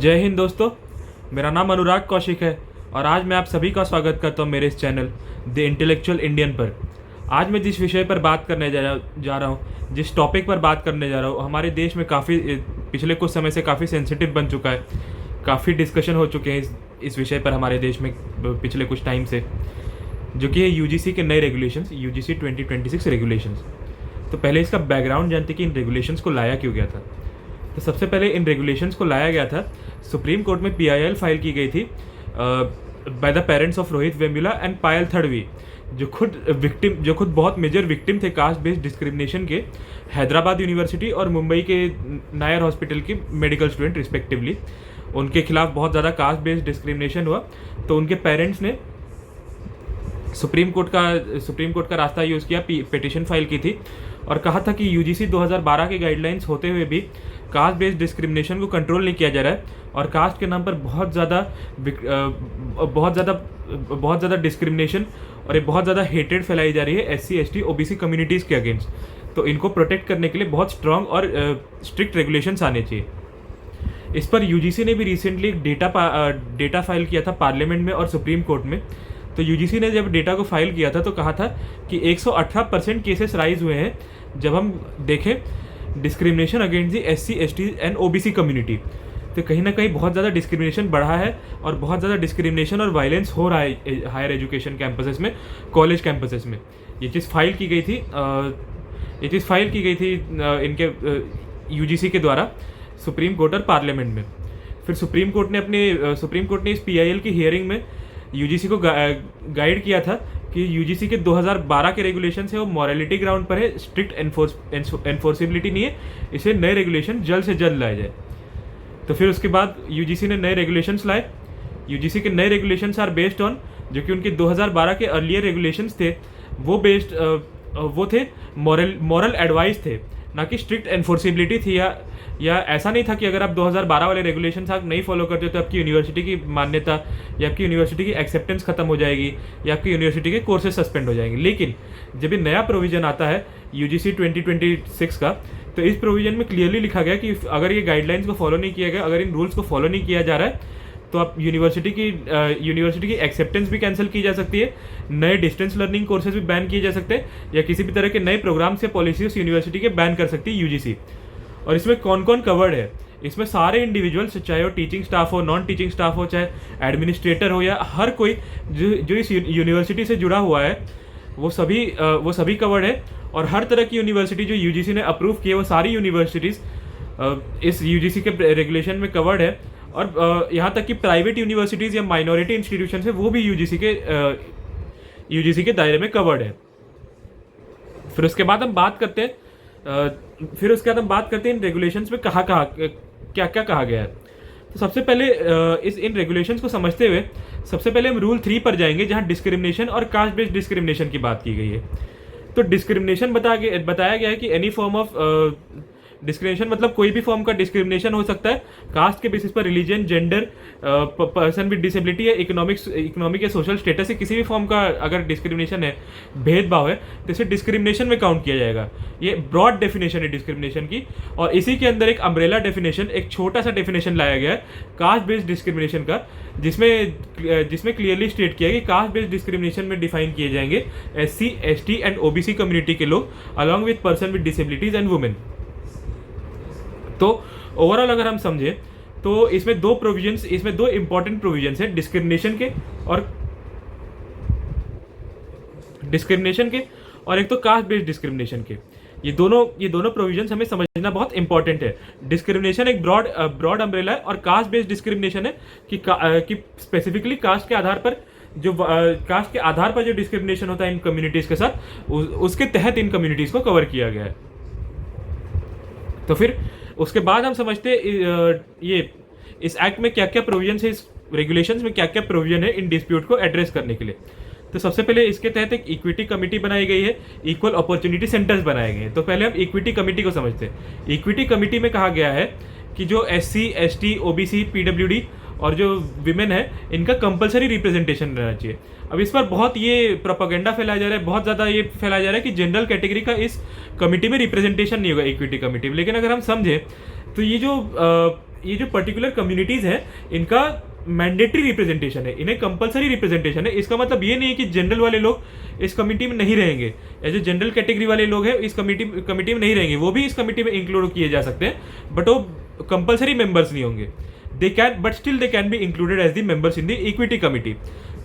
जय हिंद दोस्तों। मेरा नाम अनुराग कौशिक है और आज मैं आप सभी का स्वागत करता हूं मेरे इस चैनल द इंटेलेक्चुअल इंडियन पर। आज मैं जिस विषय पर बात करने जा रहा हूं, जिस टॉपिक पर बात करने जा रहा हूं, हमारे देश में काफ़ी पिछले कुछ समय से काफ़ी सेंसिटिव बन चुका है। काफ़ी डिस्कशन हो चुके हैं इस विषय पर हमारे देश में पिछले कुछ टाइम से, जो कि है यूजीसी के नए रेगुलेशंस, यूजीसी 2026 रेगुलेशंस। तो पहले इसका बैकग्राउंड जानते कि इन रेगुलेशंस को लाया क्यों गया था। तो सबसे पहले इन रेगुलेशंस को लाया गया था, सुप्रीम कोर्ट में पीआईएल फाइल की गई थी by the parents of Rohit Vemula and Payal Tadvi, जो खुद बहुत मेजर विक्टिम थे कास्ट बेस्ड डिस्क्रिमिनेशन के, हैदराबाद यूनिवर्सिटी और मुंबई के नायर हॉस्पिटल के मेडिकल स्टूडेंट रिस्पेक्टिवली। उनके खिलाफ बहुत ज़्यादा कास्ट बेस्ड डिस्क्रिमिनेशन हुआ, तो उनके पेरेंट्स ने सुप्रीम कोर्ट का रास्ता यूज़ किया, पिटिशन फाइल की थी और कहा था कि यूजीसी 2012 के गाइडलाइंस होते हुए भी कास्ट बेस्ड डिस्क्रिमिनेशन को कंट्रोल नहीं किया जा रहा है और कास्ट के नाम पर बहुत ज़्यादा डिस्क्रिमिनेशन और एक बहुत ज़्यादा हेटेड फैलाई जा रही है एससी एसटी ओबीसी कम्युनिटीज़ के अगेंस्ट। तो इनको प्रोटेक्ट करने के लिए बहुत स्ट्रॉन्ग और स्ट्रिक्ट रेगुलेशंस आने चाहिए। इस पर यूजीसी ने भी रिसेंटली एक डेटा फाइल किया था पार्लियामेंट में और सुप्रीम कोर्ट में। तो यूजीसी ने जब डेटा को फाइल किया था तो कहा था कि 118% केसेस राइज हुए हैं जब हम देखें discrimination against the SC ST and OBC community. तो कहीं ना कहीं बहुत ज़्यादा डिस्क्रिमिनेशन बढ़ा है और बहुत ज़्यादा डिस्क्रिमिनेशन और वायलेंस हो रहा है हायर एजुकेशन कैंपसेस में, कॉलेज कैंपसेस में। ये चीज़ फाइल की गई थी इनके यूजीसी के द्वारा सुप्रीम कोर्ट और पार्लियामेंट में। फिर सुप्रीम कोर्ट ने इस पीआईएल की हियरिंग में यूजीसी को गाइड किया था कि यूजीसी के 2012 के रेगुलेशन है वो मॉरलिटी ग्राउंड पर है, स्ट्रिक्ट एनफोर्सिबिलिटी नहीं है, इसे नए रेगुलेशन जल्द से जल्द लाए जाए। तो फिर उसके बाद यूजीसी ने नए रेगुलेशंस लाए। यूजीसी के नए रेगुलेशंस आर बेस्ड ऑन, जो कि उनके 2012 के अर्लियर रेगुलेशंस थे वो थे मॉरल एडवाइस थे, ना कि स्ट्रिक्ट एनफोर्सिबिलिटी थी। या ऐसा नहीं था कि अगर आप 2012 वाले रेगुलेशंस आप नहीं फॉलो करते तो आपकी यूनिवर्सिटी की मान्यता या आपकी यूनिवर्सिटी की एक्सेप्टेंस खत्म हो जाएगी या आपकी यूनिवर्सिटी के कोर्सेज सस्पेंड हो जाएंगे। लेकिन जब ये नया प्रोविजन आता है यूजीसी 2026 का, तो इस प्रोविजन में क्लियरली लिखा गया कि अगर ये गाइडलाइंस को फॉलो नहीं किया गया, अगर इन रूल्स को फॉलो नहीं किया जा रहा है, तो आप यूनिवर्सिटी की एक्सेप्टेंस भी कैंसिल की जा सकती है, नए डिस्टेंस लर्निंग कोर्सेज भी बैन किए जा सकते हैं, या किसी भी तरह के नए प्रोग्राम्स या पॉलिसीज यूनिवर्सिटी के बैन कर सकती है यूजीसी। और इसमें कौन कौन कवर्ड है? इसमें सारे इंडिविजुअल्स, चाहे वो टीचिंग स्टाफ हो, नॉन टीचिंग स्टाफ हो, चाहे एडमिनिस्ट्रेटर हो, या हर कोई जो इस यूनिवर्सिटी से जुड़ा हुआ है, वो सभी कवर्ड है। और हर तरह की यूनिवर्सिटी जो यूजीसी ने अप्रूव की है, वो सारी यूनिवर्सिटीज़ इस यूजीसी के रेगुलेशन में कवर्ड है। और यहाँ तक कि प्राइवेट यूनिवर्सिटीज़ या माइनॉरिटी इंस्टीट्यूशन है, वो भी यूजीसी के दायरे में कवर्ड है। फिर उसके बाद हम बात करते हैं इन रेगुलेशंस में क्या क्या कहा गया है। तो सबसे पहले इन रेगुलेशंस को समझते हुए सबसे पहले हम रूल 3 पर जाएंगे, जहां डिस्क्रिमिनेशन और कास्ट बेस्ड डिस्क्रिमिनेशन की बात की गई है। तो डिस्क्रिमिनेशन बताया गया है कि एनी फॉर्म ऑफ डिस्क्रिमिनेशन, मतलब कोई भी फॉर्म का डिस्क्रिमिनेशन हो सकता है कास्ट के बेसिस पर, religion, gender, person with disability या इकोनॉमिक या सोशल स्टेटस से किसी भी फॉर्म का अगर डिस्क्रिमिनेशन है, भेदभाव है, तो इसे डिस्क्रिमिनेशन में काउंट किया जाएगा। ये ब्रॉड डेफिनेशन है डिस्क्रिमिनेशन की, और इसी के अंदर एक अम्ब्रेला डेफिनेशन, एक छोटा सा डेफिनेशन लाया गया है कास्ट बेस्ड डिस्क्रिमिनेशन का, जिसमें क्लियरली स्टेट किया है कि कास्ट बेस्ड डिस्क्रिमिनेशन में डिफाइन किए जाएंगे SC ST and OBC community के लोग along with person with disabilities and women. तो ओवरऑल अगर हम समझे तो इसमें दो इंपॉर्टेंट प्रोविजंस हैं, डिस्क्रिमिनेशन के और एक तो कास्ट बेस्ड डिस्क्रिमिनेशन के। ये दोनों प्रोविजंस हमें समझना बहुत इंपॉर्टेंट है। डिस्क्रिमिनेशन एक ब्रॉड अम्ब्रेला है, और कास्ट बेस्ड डिस्क्रिमिनेशन है कि स्पेसिफिकली कास्ट के आधार पर जो डिस्क्रिमिनेशन होता है इन कम्युनिटीज के साथ, उसके तहत इन कम्युनिटीज को कवर किया गया है। तो फिर उसके बाद हम समझते ये इस एक्ट में क्या क्या प्रोविजन है, इस रेगुलेशंस में क्या क्या प्रोविजन है इन डिस्प्यूट को एड्रेस करने के लिए। तो सबसे पहले इसके तहत एक इक्विटी कमेटी बनाई गई है, इक्वल अपॉर्चुनिटी सेंटर्स बनाए गए हैं। तो पहले हम इक्विटी कमेटी को समझते हैं। इक्विटी कमेटी में कहा गया है कि जो एससी एसटी ओबीसी पीडब्ल्यूडी और जो विमेन है, इनका कंपलसरी रिप्रेजेंटेशन रहना चाहिए। अब इस पर बहुत ये प्रोपेगेंडा फैलाया जा रहा है, बहुत ज़्यादा ये फैलाया जा रहा है कि जनरल कैटेगरी का इस कमेटी में रिप्रेजेंटेशन नहीं होगा इक्विटी कमेटी में। लेकिन अगर हम समझें तो ये जो ये जो पर्टिकुलर कम्युनिटीज़ हैं इनका मैंडेटरी रिप्रेजेंटेशन है, इन्हें कंपलसरी रिप्रेजेंटेशन है। इसका मतलब ये नहीं है कि जनरल वाले लोग इस कमिटी में नहीं रहेंगे, या जो जनरल कैटेगरी वाले लोग हैं इस कमिटी में नहीं रहेंगे, वो भी इस कमिटी में इंक्लूड किए जा सकते हैं, बट वो कंपलसरी मेंबर्स नहीं होंगे। They can, but still they can be included as the members in the equity committee.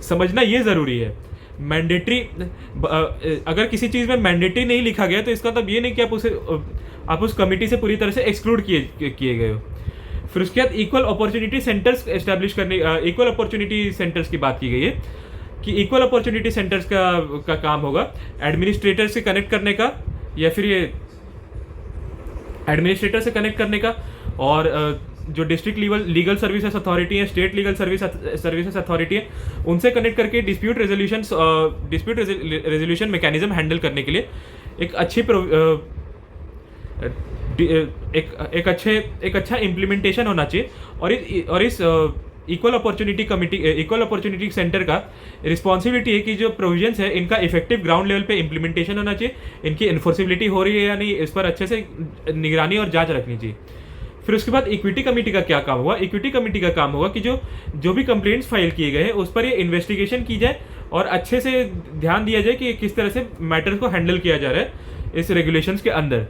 समझना ये ज़रूरी है। मैंडेटरी, अगर किसी चीज़ में मैंडेटरी नहीं लिखा गया तो इसका मतलब ये नहीं कि आप उस कमिटी से पूरी तरह से एक्सक्लूड किए गए हो। फिर उसके बाद इक्वल अपॉर्चुनिटी सेंटर्स एस्टैब्लिश करने, इक्वल अपॉर्चुनिटी सेंटर्स की बात की गई है कि इक्वल अपॉर्चुनिटी सेंटर्स का काम होगा एडमिनिस्ट्रेटर से कनेक्ट करने का, या फिर ये एडमिनिस्ट्रेटर से कनेक्ट करने का, और जो डिस्ट्रिक्ट लीगल सर्विसेज अथॉरिटी है, स्टेट लीगल सर्विसेज अथॉरिटी है, उनसे कनेक्ट करके डिस्प्यूट रेजोल्यूशन मैकेनिज्म हैंडल करने के लिए एक अच्छी एक अच्छा इम्प्लीमेंटेशन होना चाहिए। और इस इक्वल अपॉर्चुनिटी सेंटर का रिस्पॉन्सिबिलिटी है कि जो प्रोविजंस है इनका इफेक्टिव ग्राउंड लेवल पे इम्प्लीमेंटेशन होना चाहिए, इनकी इन्फोर्सिबिलिटी हो रही है या नहीं, इस पर अच्छे से निगरानी और जांच रखनी चाहिए। फिर उसके बाद इक्विटी कमेटी का क्या काम होगा? इक्विटी कमेटी का काम होगा कि जो भी कंप्लेंट्स फाइल किए गए हैं उस पर ये इन्वेस्टिगेशन की जाए और अच्छे से ध्यान दिया जाए कि किस तरह से मैटर्स को हैंडल किया जा रहा है इस रेगुलेशंस के अंदर।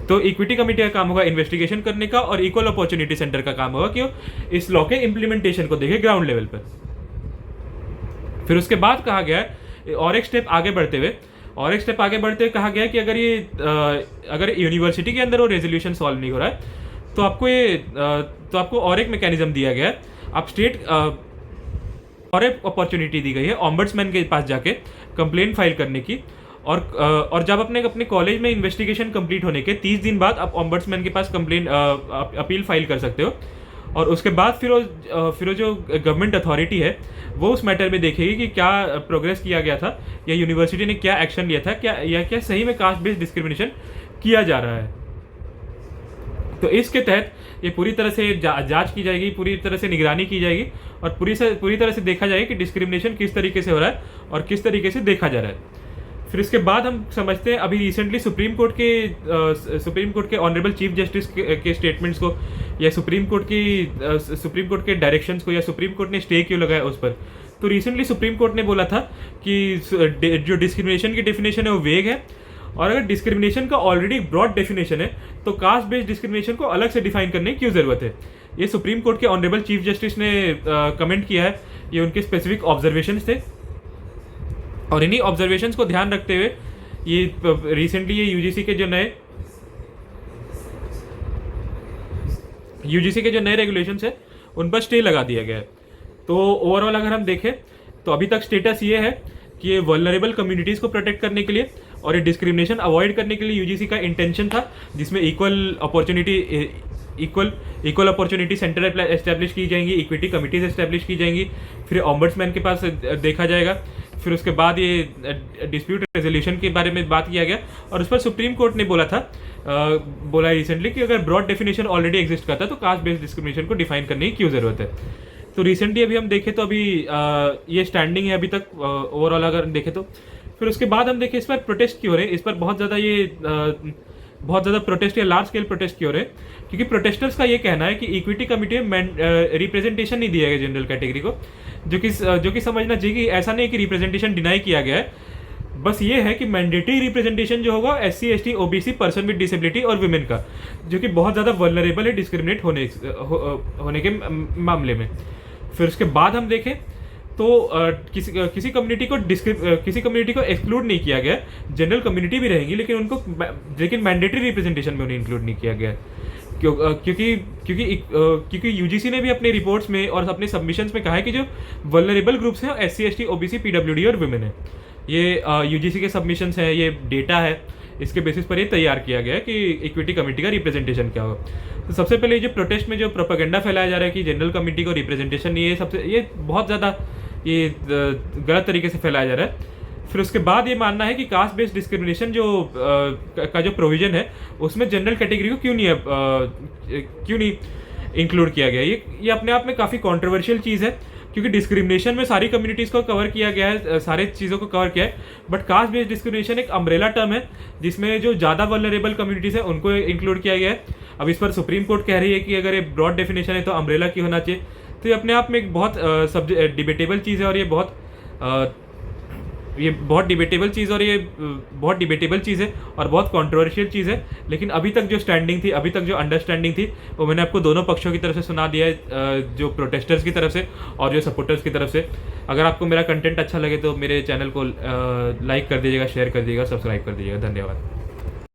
तो इक्विटी कमेटी का काम होगा इन्वेस्टिगेशन करने का, और इक्वल अपॉर्चुनिटी सेंटर का काम होगा कि वो इस लॉ के इम्प्लीमेंटेशन को देखे ग्राउंड लेवल पर। फिर उसके बाद कहा गया है और एक स्टेप आगे बढ़ते हुए कहा गया है कि अगर यूनिवर्सिटी के अंदर वो रेजोल्यूशन सॉल्व नहीं हो रहा है तो आपको और एक मैकेनिज्म दिया गया है। आप स्टेट और एक अपॉर्चुनिटी दी गई है ऑम्बड्समैन के पास जाके कंप्लेंट फाइल करने की, और जब अपने कॉलेज में इन्वेस्टिगेशन कंप्लीट होने के 30 दिन बाद आप ऑम्बड्समैन के पास कंप्लेंट अपील फाइल कर सकते हो। और उसके बाद फिर वो जो गवर्नमेंट अथॉरिटी है वो उस मैटर में देखेगी कि क्या प्रोग्रेस किया गया था, या यूनिवर्सिटी ने क्या एक्शन लिया था, क्या सही में कास्ट बेस्ड डिस्क्रिमिनेशन किया जा रहा है। तो इसके तहत ये पूरी तरह से जांच की जाएगी, पूरी तरह से निगरानी की जाएगी, और पूरी तरह से देखा जाएगा कि डिस्क्रिमिनेशन किस तरीके से हो रहा है और किस तरीके से देखा जा रहा है। फिर इसके बाद हम समझते हैं अभी रिसेंटली सुप्रीम कोर्ट के ऑनरेबल चीफ जस्टिस के स्टेटमेंट्स को, या सुप्रीम कोर्ट के डायरेक्शंस को, या सुप्रीम कोर्ट ने स्टे क्यों लगाया उस पर। तो रिसेंटली सुप्रीम कोर्ट ने बोला था कि जो डिस्क्रिमिनेशन की डेफिनेशन है वो वेग है, और अगर डिस्क्रिमिनेशन का ऑलरेडी ब्रॉड डेफिनेशन है तो कास्ट बेस्ड डिस्क्रिमिनेशन को अलग से डिफाइन करने की क्यों जरूरत है। ये सुप्रीम कोर्ट के ऑनरेबल चीफ जस्टिस ने कमेंट किया है, ये उनके स्पेसिफिक ऑब्जर्वेशंस थे, और इन्हीं ऑब्जर्वेशंस को ध्यान रखते हुए ये रिसेंटली ये यूजीसी के जो नए रेगुलेशंस है उन पर स्टे लगा दिया गया है। तो ओवरऑल अगर हम देखें तो अभी तक स्टेटस ये है कि ये वल्नरेबल कम्युनिटीज़ को प्रोटेक्ट करने के लिए और ये डिस्क्रिमिनेशन अवॉइड करने के लिए यूजीसी का इंटेंशन था, जिसमें इक्वल अपॉर्चुनिटी सेंटर एस्टैब्लिश की जाएंगी, इक्विटी कमिटीज एस्टैब्लिश की जाएंगी, फिर ऑम्बड्समैन के पास देखा जाएगा। फिर उसके बाद ये डिस्प्यूट रेजोल्यूशन के बारे में बात किया गया, और उस पर सुप्रीम कोर्ट ने बोला रिसेंटली कि अगर ब्रॉड डेफिनेशन ऑलरेडी एग्जिस्ट करता है तो कास्ट बेस्ड डिस्क्रिमिनेशन को डिफाइन करने की क्यों जरूरत है। तो रिसेंटली अभी हम देखें तो अभी ये स्टैंडिंग है अभी तक ओवरऑल अगर देखें तो। फिर उसके बाद हम देखें इस पर प्रोटेस्ट क्यों हो रहे हैं, इस पर बहुत ज़्यादा प्रोटेस्ट या लार्ज स्केल प्रोटेस्ट क्यों हो रहे हैं, क्योंकि प्रोटेस्टर्स का ये कहना है कि इक्विटी कमिटी में रिप्रेजेंटेशन नहीं दिया गया जनरल कैटेगरी को, जो कि समझना चाहिए कि ऐसा नहीं है कि रिप्रेजेंटेशन डिनाई किया गया है, बस ये है कि मैंडेटरी रिप्रेजेंटेशन जो होगा SC ST OBC person with disability और वुमेन का, जो कि बहुत ज़्यादा वल्नरेबल है डिस्क्रिमिनेट होने के मामले में। फिर उसके बाद हम देखें तो किसी कम्युनिटी को एक्सक्लूड नहीं किया गया, जनरल कम्युनिटी भी रहेंगी लेकिन मैंडेटरी रिप्रेजेंटेशन में उन्हें इंक्लूड नहीं किया गया, क्योंकि यूजीसी ने भी अपने रिपोर्ट्स में और अपने सबमिशंस में कहा है कि जो वल्नरेबल ग्रुप्स हैं SC ST OBC PWD और वुमेन है। ये यूजीसी के सबमिशंस हैं, ये डेटा है, इसके बेसिस पर ये तैयार किया गया है कि इक्विटी कमेटी का रिप्रेजेंटेशन क्या होगा। तो सबसे पहले जो प्रोटेस्ट में जो प्रोपेगेंडा फैलाया जा रहा है कि जनरल कमेटी को रिप्रेजेंटेशन नहीं है, ये बहुत ज़्यादा ये गलत तरीके से फैलाया जा रहा है। फिर उसके बाद ये मानना है कि कास्ट बेस्ड डिस्क्रिमिनेशन का जो प्रोविजन है उसमें जनरल कैटेगरी को क्यों नहीं इंक्लूड किया गया। ये अपने आप में काफ़ी कॉन्ट्रोवर्शियल चीज़ है, क्योंकि डिस्क्रिमिनेशन में सारी कम्युनिटीज़ को कवर किया गया है, सारे चीज़ों को कवर किया है, बट कास्ट बेस्ड डिस्क्रिमिनेशन एक अम्ब्रेला टर्म है जिसमें जो ज़्यादा वल्नरेबल कम्युनिटीज़ है उनको इंक्लूड किया गया है, अब इस पर सुप्रीम कोर्ट कह रही है कि अगर ये ब्रॉड डेफिनेशन है तो अम्ब्रेला क्यों होना चाहिए। तो ये अपने आप में एक बहुत डिबेटेबल चीज़ है, और ये बहुत डिबेटेबल चीज़ है और बहुत कंट्रोवर्शियल चीज़ है। लेकिन अभी तक जो स्टैंडिंग थी, अभी तक जो अंडरस्टैंडिंग थी, वो मैंने आपको दोनों पक्षों की तरफ से सुना दिया है, जो प्रोटेस्टर्स की तरफ से और जो सपोर्टर्स की तरफ से। अगर आपको मेरा कंटेंट अच्छा लगे तो मेरे चैनल को लाइक कर दीजिएगा, शेयर कर दीजिएगा, सब्सक्राइब कर दीजिएगा। धन्यवाद।